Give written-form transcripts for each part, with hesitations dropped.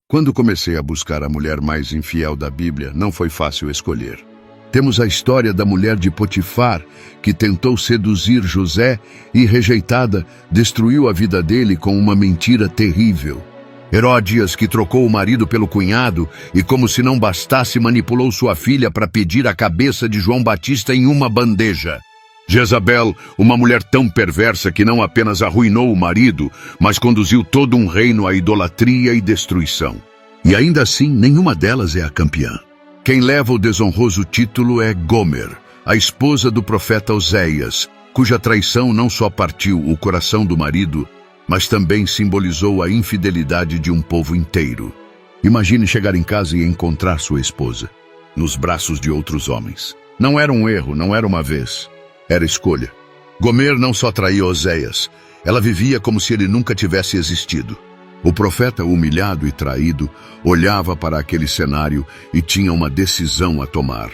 Quando comecei a buscar a mulher mais infiel da Bíblia, não foi fácil escolher. Temos a história da mulher de Potifar, que tentou seduzir José e, rejeitada, destruiu a vida dele com uma mentira terrível. Herodes, que trocou o marido pelo cunhado e, como se não bastasse, manipulou sua filha para pedir a cabeça de João Batista em uma bandeja. Jezabel, uma mulher tão perversa que não apenas arruinou o marido, mas conduziu todo um reino à idolatria e destruição. E ainda assim, nenhuma delas é a campeã. Quem leva o desonroso título é Gomer, a esposa do profeta Oséias, cuja traição não só partiu o coração do marido, mas também simbolizou a infidelidade de um povo inteiro. Imagine chegar em casa e encontrar sua esposa nos braços de outros homens. Não era um erro, não era uma vez. Era escolha. Gomer não só traía Oséias, ela vivia como se ele nunca tivesse existido. O profeta, humilhado e traído, olhava para aquele cenário e tinha uma decisão a tomar: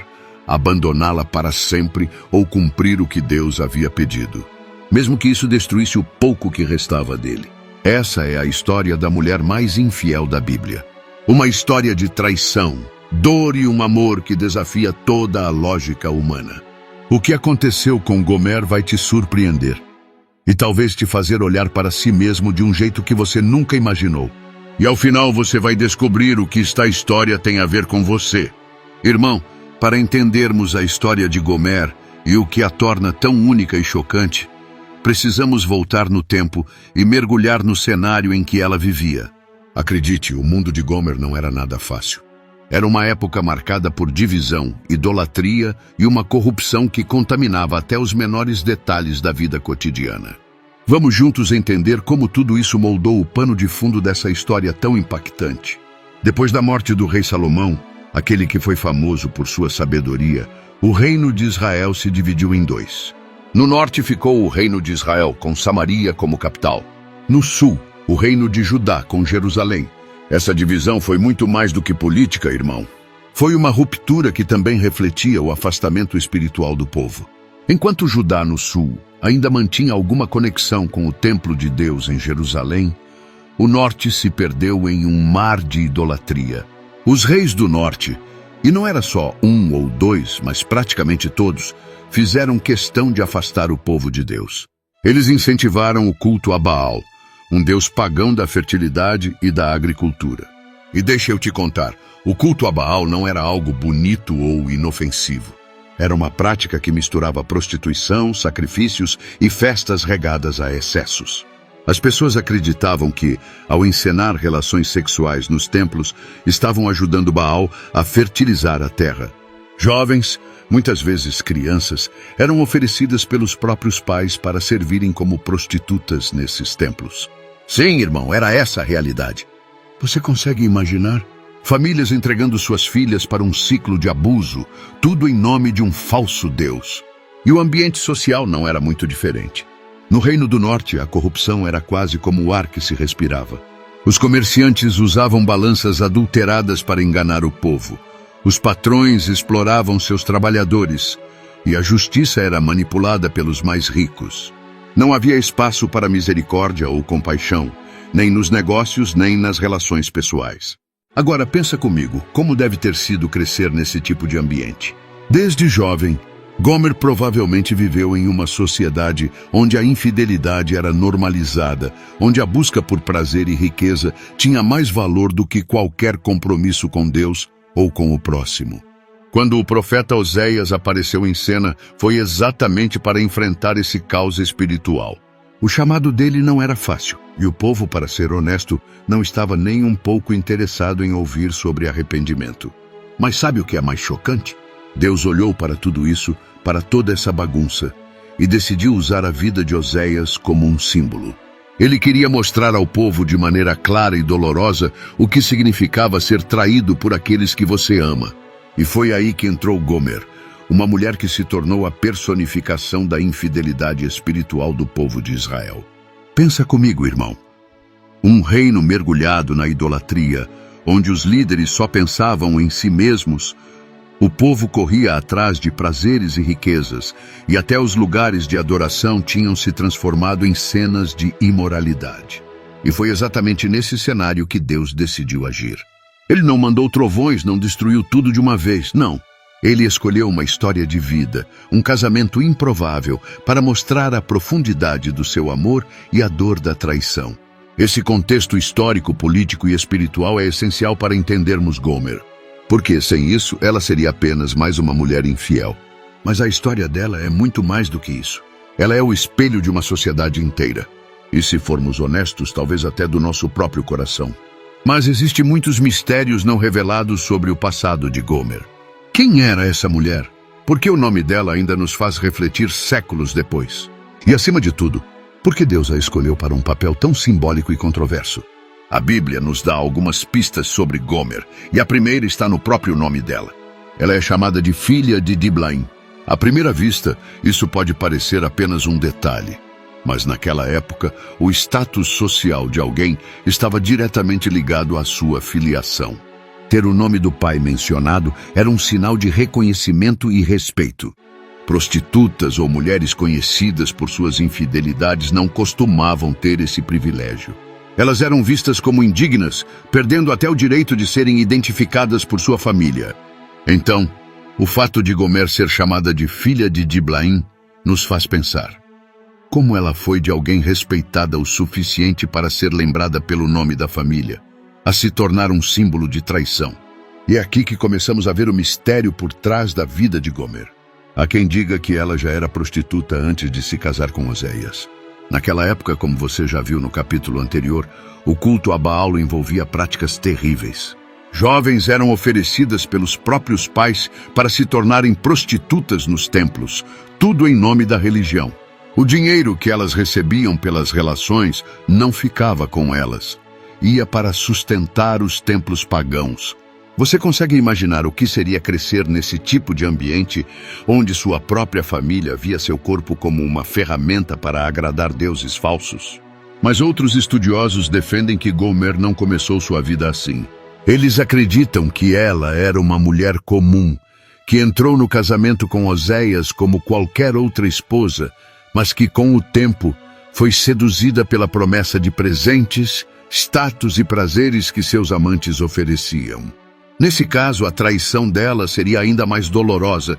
abandoná-la para sempre ou cumprir o que Deus havia pedido, mesmo que isso destruísse o pouco que restava dele. Essa é a história da mulher mais infiel da Bíblia. Uma história de traição, dor e um amor que desafia toda a lógica humana. O que aconteceu com Gomer vai te surpreender e talvez te fazer olhar para si mesmo de um jeito que você nunca imaginou. E ao final você vai descobrir o que esta história tem a ver com você. Irmão, para entendermos a história de Gomer e o que a torna tão única e chocante, precisamos voltar no tempo e mergulhar no cenário em que ela vivia. Acredite, o mundo de Gomer não era nada fácil. Era uma época marcada por divisão, idolatria e uma corrupção que contaminava até os menores detalhes da vida cotidiana. Vamos juntos entender como tudo isso moldou o pano de fundo dessa história tão impactante. Depois da morte do rei Salomão, aquele que foi famoso por sua sabedoria, o reino de Israel se dividiu em dois. No norte ficou o reino de Israel, com Samaria como capital. No sul, o reino de Judá, com Jerusalém. Essa divisão foi muito mais do que política, irmão. Foi uma ruptura que também refletia o afastamento espiritual do povo. Enquanto Judá, no sul, ainda mantinha alguma conexão com o templo de Deus em Jerusalém, o norte se perdeu em um mar de idolatria. Os reis do norte, e não era só um ou dois, mas praticamente todos, fizeram questão de afastar o povo de Deus. Eles incentivaram o culto a Baal, um deus pagão da fertilidade e da agricultura. E deixa eu te contar, o culto a Baal não era algo bonito ou inofensivo. Era uma prática que misturava prostituição, sacrifícios e festas regadas a excessos. As pessoas acreditavam que, ao encenar relações sexuais nos templos, estavam ajudando Baal a fertilizar a terra. Jovens, muitas vezes crianças, eram oferecidas pelos próprios pais para servirem como prostitutas nesses templos. Sim, irmão, era essa a realidade. Você consegue imaginar? Famílias entregando suas filhas para um ciclo de abuso, tudo em nome de um falso Deus. E o ambiente social não era muito diferente. No Reino do Norte, a corrupção era quase como o ar que se respirava. Os comerciantes usavam balanças adulteradas para enganar o povo. Os patrões exploravam seus trabalhadores e a justiça era manipulada pelos mais ricos. Não havia espaço para misericórdia ou compaixão, nem nos negócios, nem nas relações pessoais. Agora pensa comigo, como deve ter sido crescer nesse tipo de ambiente. Desde jovem, Gomer provavelmente viveu em uma sociedade onde a infidelidade era normalizada, onde a busca por prazer e riqueza tinha mais valor do que qualquer compromisso com Deus ou com o próximo. Quando o profeta Oséias apareceu em cena, foi exatamente para enfrentar esse caos espiritual. O chamado dele não era fácil, e o povo, para ser honesto, não estava nem um pouco interessado em ouvir sobre arrependimento. Mas sabe o que é mais chocante? Deus olhou para tudo isso, para toda essa bagunça, e decidiu usar a vida de Oséias como um símbolo. Ele queria mostrar ao povo de maneira clara e dolorosa o que significava ser traído por aqueles que você ama. E foi aí que entrou Gomer, uma mulher que se tornou a personificação da infidelidade espiritual do povo de Israel. Pensa comigo, irmão. Um reino mergulhado na idolatria, onde os líderes só pensavam em si mesmos, o povo corria atrás de prazeres e riquezas, e até os lugares de adoração tinham se transformado em cenas de imoralidade. E foi exatamente nesse cenário que Deus decidiu agir. Ele não mandou trovões, não destruiu tudo de uma vez, não. Ele escolheu uma história de vida, um casamento improvável, para mostrar a profundidade do seu amor e a dor da traição. Esse contexto histórico, político e espiritual é essencial para entendermos Gomer. Porque, sem isso, ela seria apenas mais uma mulher infiel. Mas a história dela é muito mais do que isso. Ela é o espelho de uma sociedade inteira. E se formos honestos, talvez até do nosso próprio coração. Mas existem muitos mistérios não revelados sobre o passado de Gomer. Quem era essa mulher? Por que o nome dela ainda nos faz refletir séculos depois? E, acima de tudo, por que Deus a escolheu para um papel tão simbólico e controverso? A Bíblia nos dá algumas pistas sobre Gomer, e a primeira está no próprio nome dela. Ela é chamada de filha de Diblaim. À primeira vista, isso pode parecer apenas um detalhe. Mas naquela época, o status social de alguém estava diretamente ligado à sua filiação. Ter o nome do pai mencionado era um sinal de reconhecimento e respeito. Prostitutas ou mulheres conhecidas por suas infidelidades não costumavam ter esse privilégio. Elas eram vistas como indignas, perdendo até o direito de serem identificadas por sua família. Então, o fato de Gomer ser chamada de filha de Diblaim nos faz pensar. Como ela foi de alguém respeitada o suficiente para ser lembrada pelo nome da família, a se tornar um símbolo de traição. E é aqui que começamos a ver o mistério por trás da vida de Gomer. Há quem diga que ela já era prostituta antes de se casar com Oséias. Naquela época, como você já viu no capítulo anterior, o culto a Baal envolvia práticas terríveis. Jovens eram oferecidas pelos próprios pais para se tornarem prostitutas nos templos, tudo em nome da religião. O dinheiro que elas recebiam pelas relações não ficava com elas. Ia para sustentar os templos pagãos. Você consegue imaginar o que seria crescer nesse tipo de ambiente, onde sua própria família via seu corpo como uma ferramenta para agradar deuses falsos? Mas outros estudiosos defendem que Gomer não começou sua vida assim. Eles acreditam que ela era uma mulher comum, que entrou no casamento com Oséias como qualquer outra esposa, mas que com o tempo foi seduzida pela promessa de presentes, status e prazeres que seus amantes ofereciam. Nesse caso, a traição dela seria ainda mais dolorosa,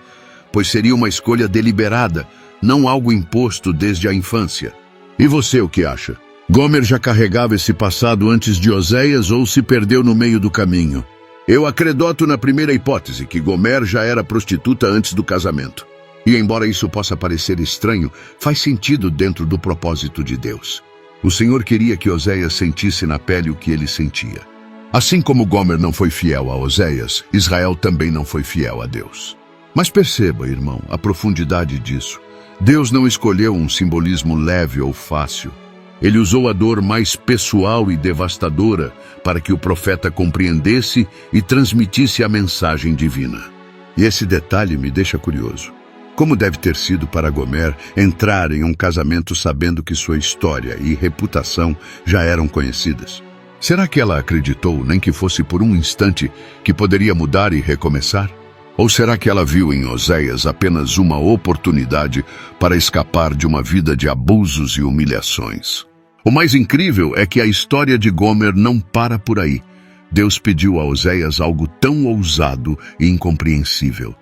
pois seria uma escolha deliberada, não algo imposto desde a infância. E você o que acha? Gomer já carregava esse passado antes de Oséias ou se perdeu no meio do caminho? Eu acredito na primeira hipótese, que Gomer já era prostituta antes do casamento. E embora isso possa parecer estranho, faz sentido dentro do propósito de Deus. O Senhor queria que Oséias sentisse na pele o que ele sentia. Assim como Gomer não foi fiel a Oséias, Israel também não foi fiel a Deus. Mas perceba, irmão, a profundidade disso. Deus não escolheu um simbolismo leve ou fácil. Ele usou a dor mais pessoal e devastadora para que o profeta compreendesse e transmitisse a mensagem divina. E esse detalhe me deixa curioso. Como deve ter sido para Gomer entrar em um casamento sabendo que sua história e reputação já eram conhecidas? Será que ela acreditou, nem que fosse por um instante, que poderia mudar e recomeçar? Ou será que ela viu em Oséias apenas uma oportunidade para escapar de uma vida de abusos e humilhações? O mais incrível é que a história de Gomer não para por aí. Deus pediu a Oséias algo tão ousado e incompreensível.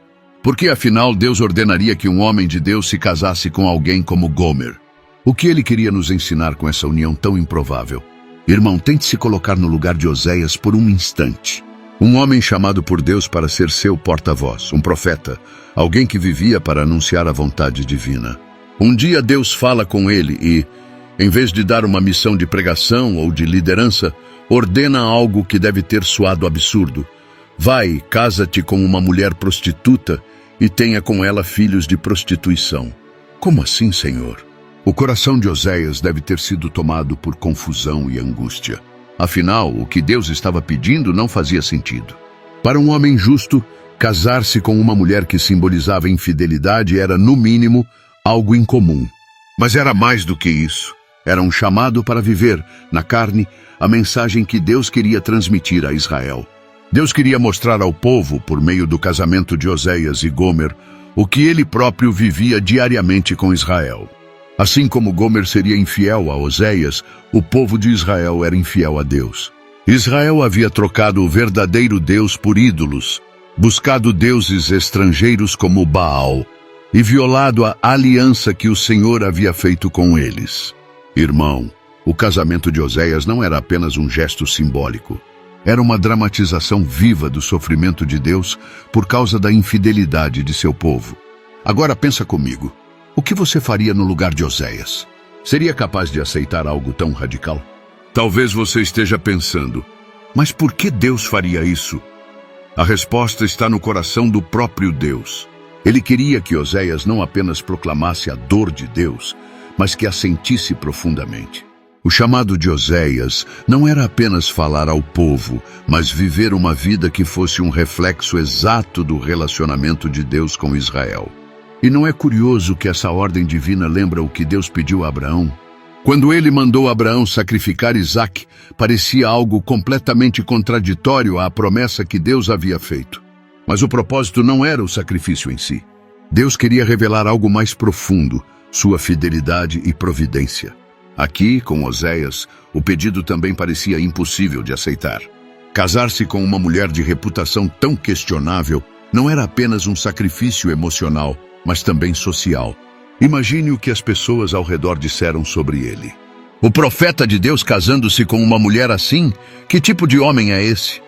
Por que, afinal, Deus ordenaria que um homem de Deus se casasse com alguém como Gomer? O que ele queria nos ensinar com essa união tão improvável? Irmão, tente se colocar no lugar de Oséias por um instante. Um homem chamado por Deus para ser seu porta-voz, um profeta, alguém que vivia para anunciar a vontade divina. Um dia Deus fala com ele e, em vez de dar uma missão de pregação ou de liderança, ordena algo que deve ter soado absurdo. Vai, casa-te com uma mulher prostituta e tenha com ela filhos de prostituição. Como assim, Senhor? O coração de Oséias deve ter sido tomado por confusão e angústia. Afinal, o que Deus estava pedindo não fazia sentido. Para um homem justo, casar-se com uma mulher que simbolizava infidelidade era, no mínimo, algo incomum. Mas era mais do que isso. Era um chamado para viver, na carne, a mensagem que Deus queria transmitir a Israel. Deus queria mostrar ao povo, por meio do casamento de Oséias e Gomer, o que ele próprio vivia diariamente com Israel. Assim como Gomer seria infiel a Oséias, o povo de Israel era infiel a Deus. Israel havia trocado o verdadeiro Deus por ídolos, buscado deuses estrangeiros como Baal e violado a aliança que o Senhor havia feito com eles. Irmão, o casamento de Oséias não era apenas um gesto simbólico. Era uma dramatização viva do sofrimento de Deus por causa da infidelidade de seu povo. Agora pensa comigo. O que você faria no lugar de Oséias? Seria capaz de aceitar algo tão radical? Talvez você esteja pensando, mas por que Deus faria isso? A resposta está no coração do próprio Deus. Ele queria que Oséias não apenas proclamasse a dor de Deus, mas que a sentisse profundamente. O chamado de Oséias não era apenas falar ao povo, mas viver uma vida que fosse um reflexo exato do relacionamento de Deus com Israel. E não é curioso que essa ordem divina lembra o que Deus pediu a Abraão? Quando ele mandou Abraão sacrificar Isaque, parecia algo completamente contraditório à promessa que Deus havia feito. Mas o propósito não era o sacrifício em si. Deus queria revelar algo mais profundo, sua fidelidade e providência. Aqui, com Oséias, o pedido também parecia impossível de aceitar. Casar-se com uma mulher de reputação tão questionável não era apenas um sacrifício emocional, mas também social. Imagine o que as pessoas ao redor disseram sobre ele. O profeta de Deus casando-se com uma mulher assim? Que tipo de homem é esse?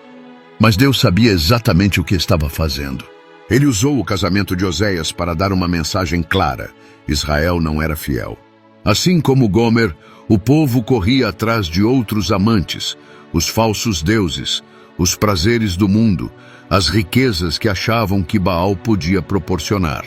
Mas Deus sabia exatamente o que estava fazendo. Ele usou o casamento de Oséias para dar uma mensagem clara. Israel não era fiel. Assim como Gomer, o povo corria atrás de outros amantes, os falsos deuses, os prazeres do mundo, as riquezas que achavam que Baal podia proporcionar.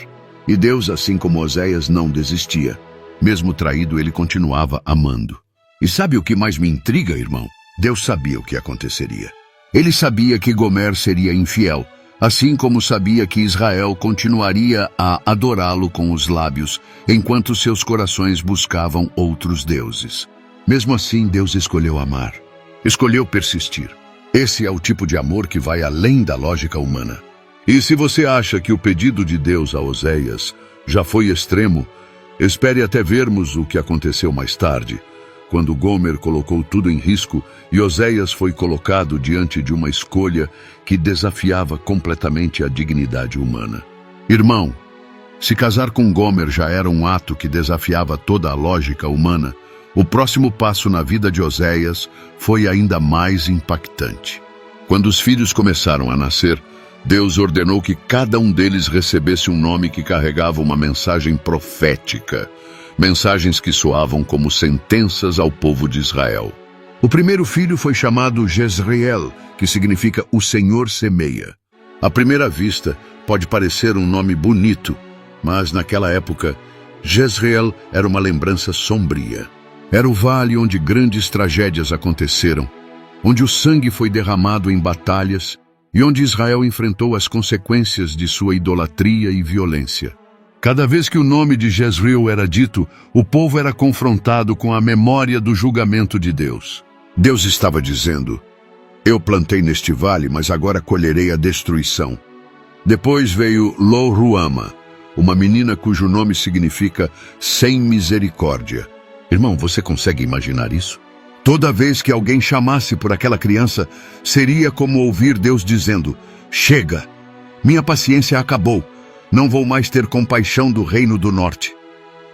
E Deus, assim como Oséias, não desistia. Mesmo traído, ele continuava amando. E sabe o que mais me intriga, irmão? Deus sabia o que aconteceria. Ele sabia que Gomer seria infiel, assim como sabia que Israel continuaria a adorá-lo com os lábios, enquanto seus corações buscavam outros deuses. Mesmo assim, Deus escolheu amar. Escolheu persistir. Esse é o tipo de amor que vai além da lógica humana. E se você acha que o pedido de Deus a Oséias já foi extremo, espere até vermos o que aconteceu mais tarde, quando Gomer colocou tudo em risco e Oséias foi colocado diante de uma escolha que desafiava completamente a dignidade humana. Irmão, se casar com Gomer já era um ato que desafiava toda a lógica humana, o próximo passo na vida de Oséias foi ainda mais impactante. Quando os filhos começaram a nascer, Deus ordenou que cada um deles recebesse um nome que carregava uma mensagem profética, mensagens que soavam como sentenças ao povo de Israel. O primeiro filho foi chamado Jezreel, que significa o Senhor semeia. À primeira vista, pode parecer um nome bonito, mas naquela época, Jezreel era uma lembrança sombria. Era o vale onde grandes tragédias aconteceram, onde o sangue foi derramado em batalhas e onde Israel enfrentou as consequências de sua idolatria e violência. Cada vez que o nome de Jezreel era dito, o povo era confrontado com a memória do julgamento de Deus. Deus estava dizendo: eu plantei neste vale, mas agora colherei a destruição. Depois veio Lo-Ruama, uma menina cujo nome significa sem misericórdia. Irmão, você consegue imaginar isso? Toda vez que alguém chamasse por aquela criança, seria como ouvir Deus dizendo: chega, minha paciência acabou. Não vou mais ter compaixão do reino do norte.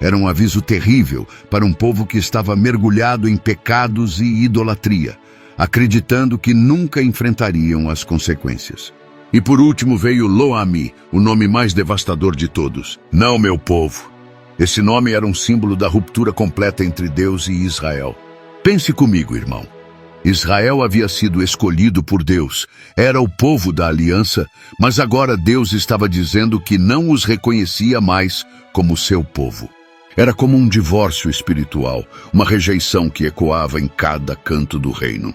Era um aviso terrível para um povo que estava mergulhado em pecados e idolatria, acreditando que nunca enfrentariam as consequências. E por último veio Lo-Ami, o nome mais devastador de todos. Não, meu povo. Esse nome era um símbolo da ruptura completa entre Deus e Israel. Pense comigo, irmão. Israel havia sido escolhido por Deus, era o povo da aliança, mas agora Deus estava dizendo que não os reconhecia mais como seu povo. Era como um divórcio espiritual, uma rejeição que ecoava em cada canto do reino.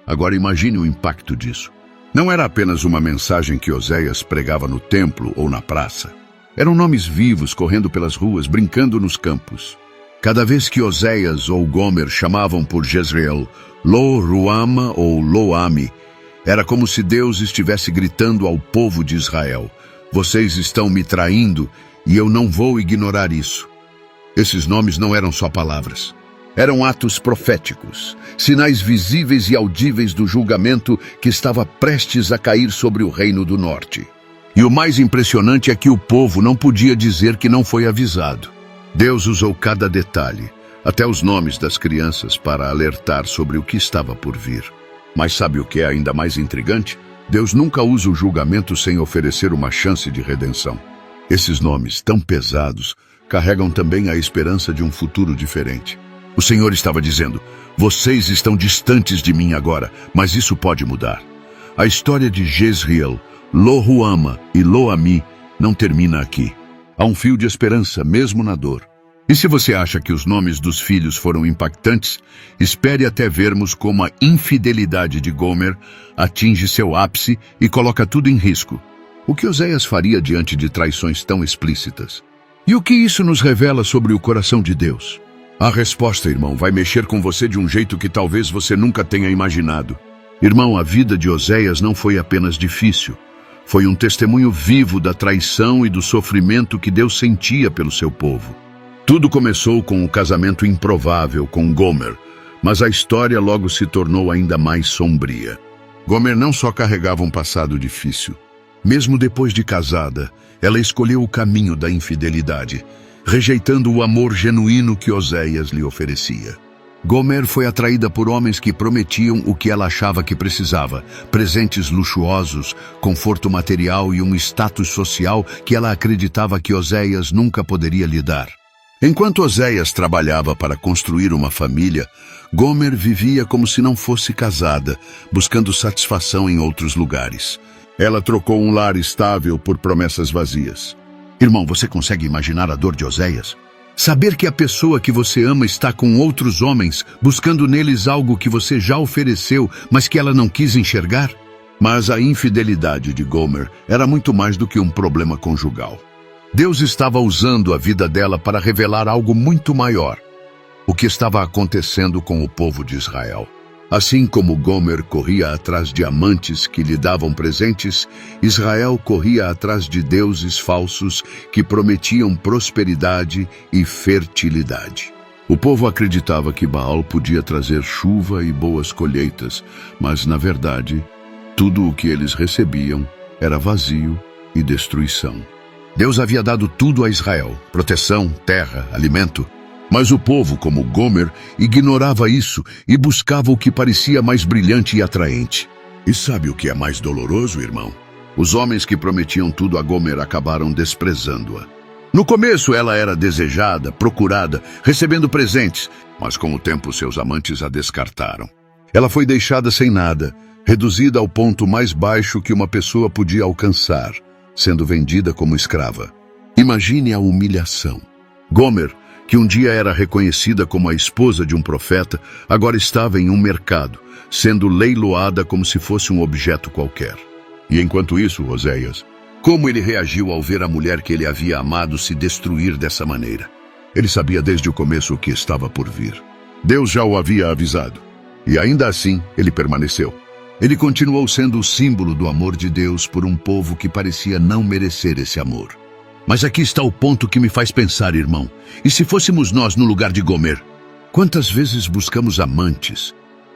Agora imagine o impacto disso. Não era apenas uma mensagem que Oséias pregava no templo ou na praça. Eram nomes vivos correndo pelas ruas, brincando nos campos. Cada vez que Oséias ou Gomer chamavam por Jezreel, Lo-Ruama ou Lo-Ami, era como se Deus estivesse gritando ao povo de Israel: vocês estão me traindo e eu não vou ignorar isso. Esses nomes não eram só palavras. Eram atos proféticos, sinais visíveis e audíveis do julgamento que estava prestes a cair sobre o Reino do Norte. E o mais impressionante é que o povo não podia dizer que não foi avisado. Deus usou cada detalhe, até os nomes das crianças, para alertar sobre o que estava por vir. Mas sabe o que é ainda mais intrigante? Deus nunca usa o julgamento sem oferecer uma chance de redenção. Esses nomes tão pesados carregam também a esperança de um futuro diferente. O Senhor estava dizendo: vocês estão distantes de mim agora, mas isso pode mudar. A história de Jezreel, Lo-Ruama e Lo-Ami não termina aqui. Há um fio de esperança, mesmo na dor. E se você acha que os nomes dos filhos foram impactantes, espere até vermos como a infidelidade de Gomer atinge seu ápice e coloca tudo em risco. O que Oséias faria diante de traições tão explícitas? E o que isso nos revela sobre o coração de Deus? A resposta, irmão, vai mexer com você de um jeito que talvez você nunca tenha imaginado. Irmão, a vida de Oséias não foi apenas difícil. Foi um testemunho vivo da traição e do sofrimento que Deus sentia pelo seu povo. Tudo começou com um casamento improvável com Gomer, mas a história logo se tornou ainda mais sombria. Gomer não só carregava um passado difícil. Mesmo depois de casada, ela escolheu o caminho da infidelidade, rejeitando o amor genuíno que Oséias lhe oferecia. Gomer foi atraída por homens que prometiam o que ela achava que precisava: presentes luxuosos, conforto material e um status social que ela acreditava que Oséias nunca poderia lhe dar. Enquanto Oséias trabalhava para construir uma família, Gomer vivia como se não fosse casada, buscando satisfação em outros lugares. Ela trocou um lar estável por promessas vazias. Irmão, você consegue imaginar a dor de Oséias? Saber que a pessoa que você ama está com outros homens, buscando neles algo que você já ofereceu, mas que ela não quis enxergar? Mas a infidelidade de Gomer era muito mais do que um problema conjugal. Deus estava usando a vida dela para revelar algo muito maior: o que estava acontecendo com o povo de Israel. Assim como Gomer corria atrás de amantes que lhe davam presentes, Israel corria atrás de deuses falsos que prometiam prosperidade e fertilidade. O povo acreditava que Baal podia trazer chuva e boas colheitas, mas, na verdade, tudo o que eles recebiam era vazio e destruição. Deus havia dado tudo a Israel: proteção, terra, alimento. Mas o povo, como Gomer, ignorava isso e buscava o que parecia mais brilhante e atraente. E sabe o que é mais doloroso, irmão? Os homens que prometiam tudo a Gomer acabaram desprezando-a. No começo ela era desejada, procurada, recebendo presentes, mas com o tempo seus amantes a descartaram. Ela foi deixada sem nada, reduzida ao ponto mais baixo que uma pessoa podia alcançar, sendo vendida como escrava. Imagine a humilhação. Gomer, que um dia era reconhecida como a esposa de um profeta, agora estava em um mercado, sendo leiloada como se fosse um objeto qualquer. E enquanto isso, Oséias, como ele reagiu ao ver a mulher que ele havia amado se destruir dessa maneira? Ele sabia desde o começo o que estava por vir. Deus já o havia avisado. E ainda assim, ele permaneceu. Ele continuou sendo o símbolo do amor de Deus por um povo que parecia não merecer esse amor. Mas aqui está o ponto que me faz pensar, irmão. E se fôssemos nós no lugar de Gomer? Quantas vezes buscamos amantes,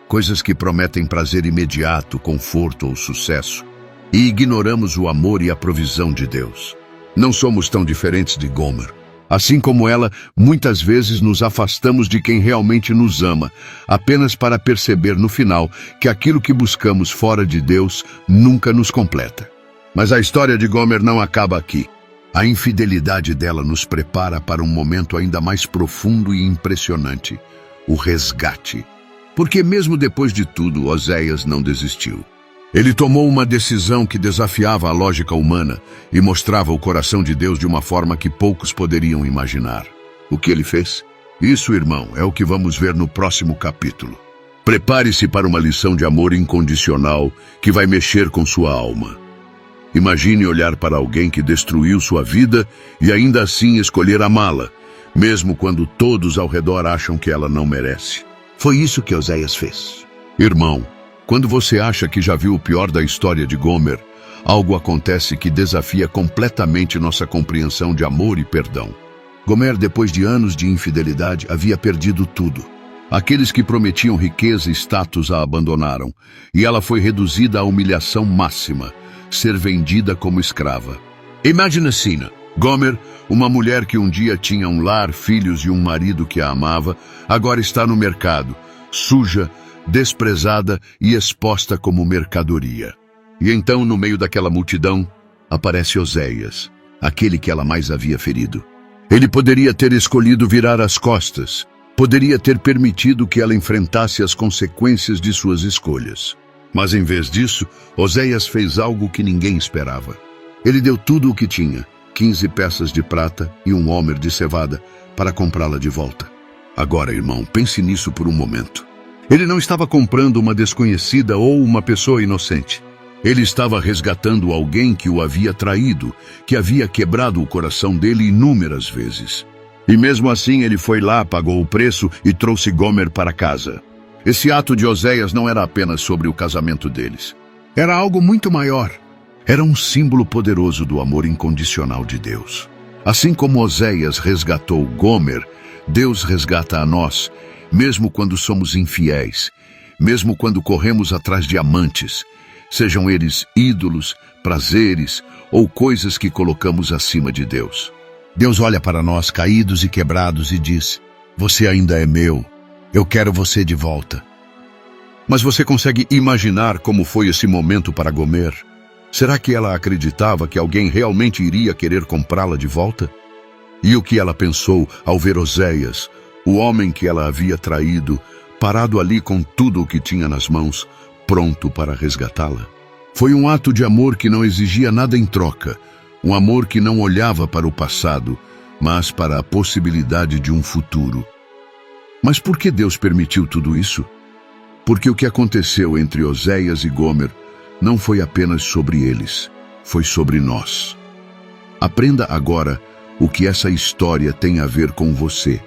coisas que prometem prazer imediato, conforto ou sucesso, e ignoramos o amor e a provisão de Deus? Não somos tão diferentes de Gomer. Assim como ela, muitas vezes nos afastamos de quem realmente nos ama, apenas para perceber no final que aquilo que buscamos fora de Deus nunca nos completa. Mas a história de Gomer não acaba aqui. A infidelidade dela nos prepara para um momento ainda mais profundo e impressionante: o resgate. Porque mesmo depois de tudo, Oséias não desistiu. Ele tomou uma decisão que desafiava a lógica humana e mostrava o coração de Deus de uma forma que poucos poderiam imaginar. O que ele fez? Isso, irmão, é o que vamos ver no próximo capítulo. Prepare-se para uma lição de amor incondicional que vai mexer com sua alma. Imagine olhar para alguém que destruiu sua vida e ainda assim escolher amá-la, mesmo quando todos ao redor acham que ela não merece. Foi isso que Oséias fez. Irmão, quando você acha que já viu o pior da história de Gomer, algo acontece que desafia completamente nossa compreensão de amor e perdão. Gomer, depois de anos de infidelidade, havia perdido tudo. Aqueles que prometiam riqueza e status a abandonaram, e ela foi reduzida à humilhação máxima, ser vendida como escrava. Imagina a cena. Gomer, uma mulher que um dia tinha um lar, filhos e um marido que a amava, agora está no mercado, suja, desprezada e exposta como mercadoria. E então, no meio daquela multidão, aparece Oséias, aquele que ela mais havia ferido. Ele poderia ter escolhido virar as costas, poderia ter permitido que ela enfrentasse as consequências de suas escolhas. Mas em vez disso, Oséias fez algo que ninguém esperava. Ele deu tudo o que tinha, 15 peças de prata e um homer de cevada, para comprá-la de volta. Agora, irmão, pense nisso por um momento. Ele não estava comprando uma desconhecida ou uma pessoa inocente. Ele estava resgatando alguém que o havia traído, que havia quebrado o coração dele inúmeras vezes. E mesmo assim ele foi lá, pagou o preço e trouxe Gomer para casa. Esse ato de Oséias não era apenas sobre o casamento deles. Era algo muito maior. Era um símbolo poderoso do amor incondicional de Deus. Assim como Oséias resgatou Gomer, Deus resgata a nós, mesmo quando somos infiéis, mesmo quando corremos atrás de amantes, sejam eles ídolos, prazeres ou coisas que colocamos acima de Deus. Deus olha para nós caídos e quebrados e diz: você ainda é meu, eu quero você de volta. Mas você consegue imaginar como foi esse momento para Gomer? Será que ela acreditava que alguém realmente iria querer comprá-la de volta? E o que ela pensou ao ver Oséias, o homem que ela havia traído, parado ali com tudo o que tinha nas mãos, pronto para resgatá-la? Foi um ato de amor que não exigia nada em troca, um amor que não olhava para o passado, mas para a possibilidade de um futuro. Mas por que Deus permitiu tudo isso? Porque o que aconteceu entre Oséias e Gomer não foi apenas sobre eles, foi sobre nós. Aprenda agora o que essa história tem a ver com você.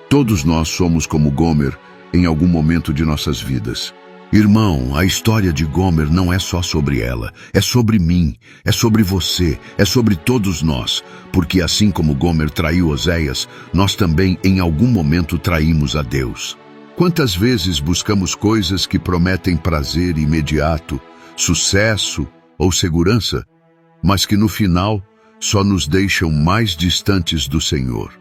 Todos nós somos como Gomer em algum momento de nossas vidas. Irmão, a história de Gomer não é só sobre ela, é sobre mim, é sobre você, é sobre todos nós, porque assim como Gomer traiu Oséias, nós também em algum momento traímos a Deus. Quantas vezes buscamos coisas que prometem prazer imediato, sucesso ou segurança, mas que no final só nos deixam mais distantes do Senhor?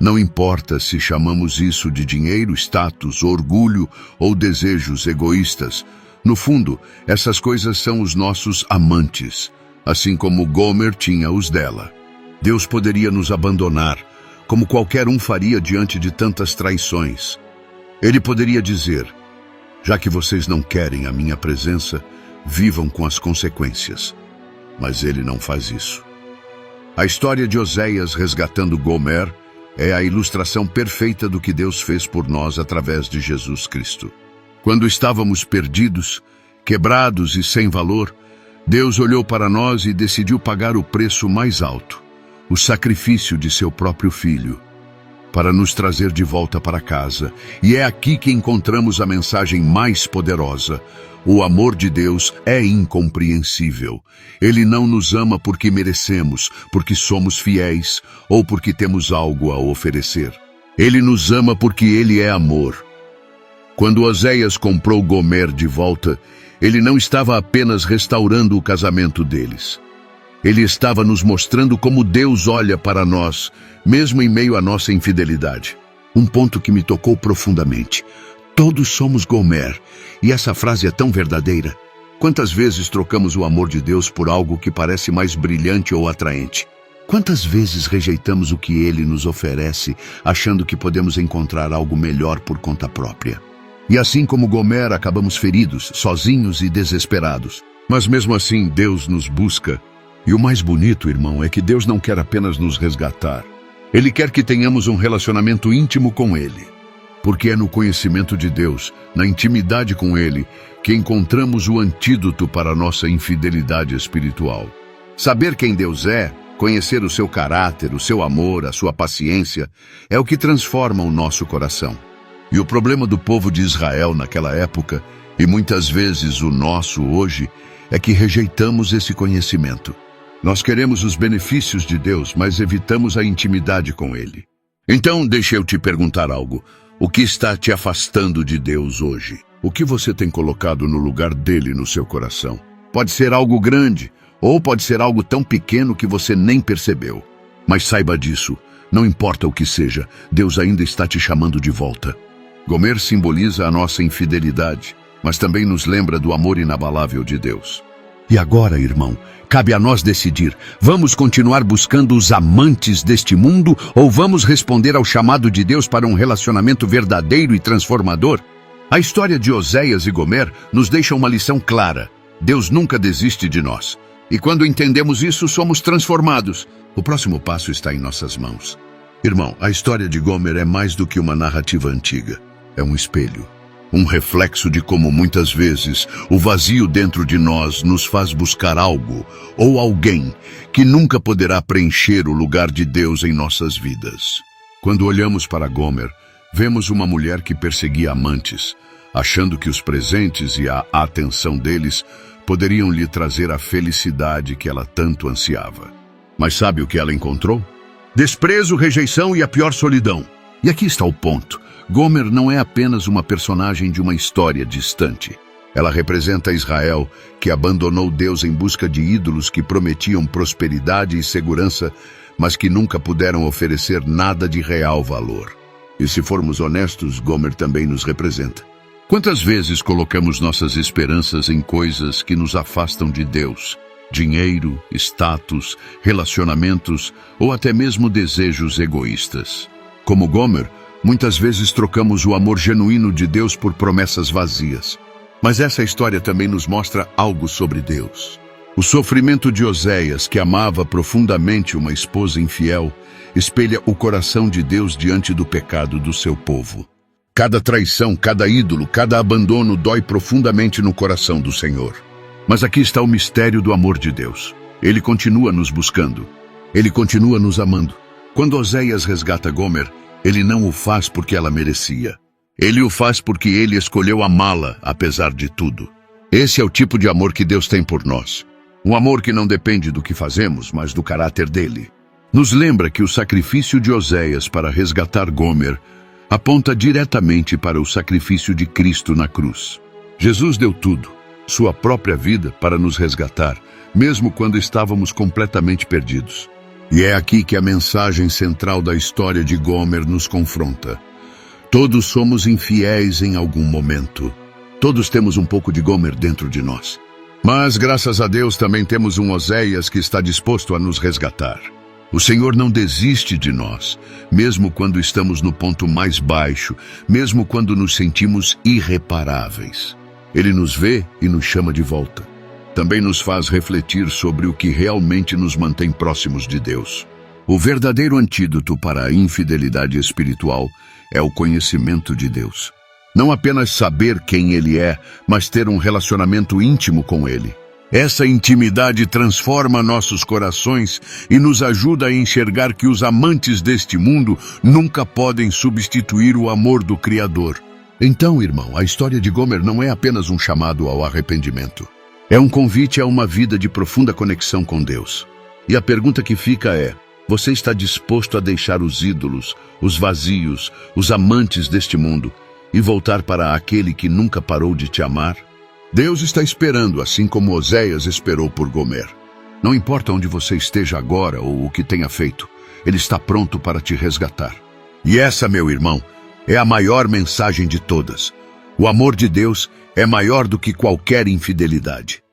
Não importa se chamamos isso de dinheiro, status, orgulho ou desejos egoístas. No fundo, essas coisas são os nossos amantes, assim como Gomer tinha os dela. Deus poderia nos abandonar, como qualquer um faria diante de tantas traições. Ele poderia dizer: já que vocês não querem a minha presença, vivam com as consequências. Mas ele não faz isso. A história de Oséias resgatando Gomer é a ilustração perfeita do que Deus fez por nós através de Jesus Cristo. Quando estávamos perdidos, quebrados e sem valor, Deus olhou para nós e decidiu pagar o preço mais alto, o sacrifício de seu próprio Filho, para nos trazer de volta para casa. E é aqui que encontramos a mensagem mais poderosa. O amor de Deus é incompreensível. Ele não nos ama porque merecemos, porque somos fiéis ou porque temos algo a oferecer. Ele nos ama porque Ele é amor. Quando Oséias comprou Gomer de volta, ele não estava apenas restaurando o casamento deles. Ele estava nos mostrando como Deus olha para nós, mesmo em meio à nossa infidelidade. Um ponto que me tocou profundamente. Todos somos Gomer, e essa frase é tão verdadeira. Quantas vezes trocamos o amor de Deus por algo que parece mais brilhante ou atraente? Quantas vezes rejeitamos o que Ele nos oferece, achando que podemos encontrar algo melhor por conta própria? E assim como Gomer, acabamos feridos, sozinhos e desesperados. Mas mesmo assim, Deus nos busca. E o mais bonito, irmão, é que Deus não quer apenas nos resgatar. Ele quer que tenhamos um relacionamento íntimo com Ele. Porque é no conhecimento de Deus, na intimidade com Ele, que encontramos o antídoto para a nossa infidelidade espiritual. Saber quem Deus é, conhecer o seu caráter, o seu amor, a sua paciência, é o que transforma o nosso coração. E o problema do povo de Israel naquela época, e muitas vezes o nosso hoje, é que rejeitamos esse conhecimento. Nós queremos os benefícios de Deus, mas evitamos a intimidade com Ele. Então, deixa eu te perguntar algo. O que está te afastando de Deus hoje? O que você tem colocado no lugar dele no seu coração? Pode ser algo grande, ou pode ser algo tão pequeno que você nem percebeu. Mas saiba disso, não importa o que seja, Deus ainda está te chamando de volta. Gomer simboliza a nossa infidelidade, mas também nos lembra do amor inabalável de Deus. E agora, irmão, cabe a nós decidir, vamos continuar buscando os amantes deste mundo ou vamos responder ao chamado de Deus para um relacionamento verdadeiro e transformador? A história de Oséias e Gomer nos deixa uma lição clara. Deus nunca desiste de nós. E quando entendemos isso, somos transformados. O próximo passo está em nossas mãos. Irmão, a história de Gomer é mais do que uma narrativa antiga. É um espelho. Um reflexo de como muitas vezes o vazio dentro de nós nos faz buscar algo ou alguém que nunca poderá preencher o lugar de Deus em nossas vidas. Quando olhamos para Gomer, vemos uma mulher que perseguia amantes, achando que os presentes e a atenção deles poderiam lhe trazer a felicidade que ela tanto ansiava. Mas sabe o que ela encontrou? Desprezo, rejeição e a pior solidão. E aqui está o ponto. Gomer não é apenas uma personagem de uma história distante. Ela representa Israel, que abandonou Deus em busca de ídolos que prometiam prosperidade e segurança, mas que nunca puderam oferecer nada de real valor. E se formos honestos, Gomer também nos representa. Quantas vezes colocamos nossas esperanças em coisas que nos afastam de Deus? Dinheiro, status, relacionamentos ou até mesmo desejos egoístas. Como Gomer, muitas vezes trocamos o amor genuíno de Deus por promessas vazias. Mas essa história também nos mostra algo sobre Deus. O sofrimento de Oséias, que amava profundamente uma esposa infiel, espelha o coração de Deus diante do pecado do seu povo. Cada traição, cada ídolo, cada abandono dói profundamente no coração do Senhor. Mas aqui está o mistério do amor de Deus. Ele continua nos buscando. Ele continua nos amando. Quando Oséias resgata Gomer, ele não o faz porque ela merecia. Ele o faz porque ele escolheu amá-la, apesar de tudo. Esse é o tipo de amor que Deus tem por nós. Um amor que não depende do que fazemos, mas do caráter dele. Nos lembra que o sacrifício de Oséias para resgatar Gomer aponta diretamente para o sacrifício de Cristo na cruz. Jesus deu tudo, sua própria vida, para nos resgatar, mesmo quando estávamos completamente perdidos. E é aqui que a mensagem central da história de Gomer nos confronta. Todos somos infiéis em algum momento. Todos temos um pouco de Gomer dentro de nós. Mas, graças a Deus, também temos um Oséias que está disposto a nos resgatar. O Senhor não desiste de nós, mesmo quando estamos no ponto mais baixo, mesmo quando nos sentimos irreparáveis. Ele nos vê e nos chama de volta. Também nos faz refletir sobre o que realmente nos mantém próximos de Deus. O verdadeiro antídoto para a infidelidade espiritual é o conhecimento de Deus. Não apenas saber quem Ele é, mas ter um relacionamento íntimo com Ele. Essa intimidade transforma nossos corações e nos ajuda a enxergar que os amantes deste mundo nunca podem substituir o amor do Criador. Então, irmão, a história de Gomer não é apenas um chamado ao arrependimento. É um convite a uma vida de profunda conexão com Deus. E a pergunta que fica é: você está disposto a deixar os ídolos, os vazios, os amantes deste mundo e voltar para aquele que nunca parou de te amar? Deus está esperando, assim como Oséias esperou por Gomer. Não importa onde você esteja agora ou o que tenha feito, Ele está pronto para te resgatar. E essa, meu irmão, é a maior mensagem de todas. O amor de Deus é maior do que qualquer infidelidade.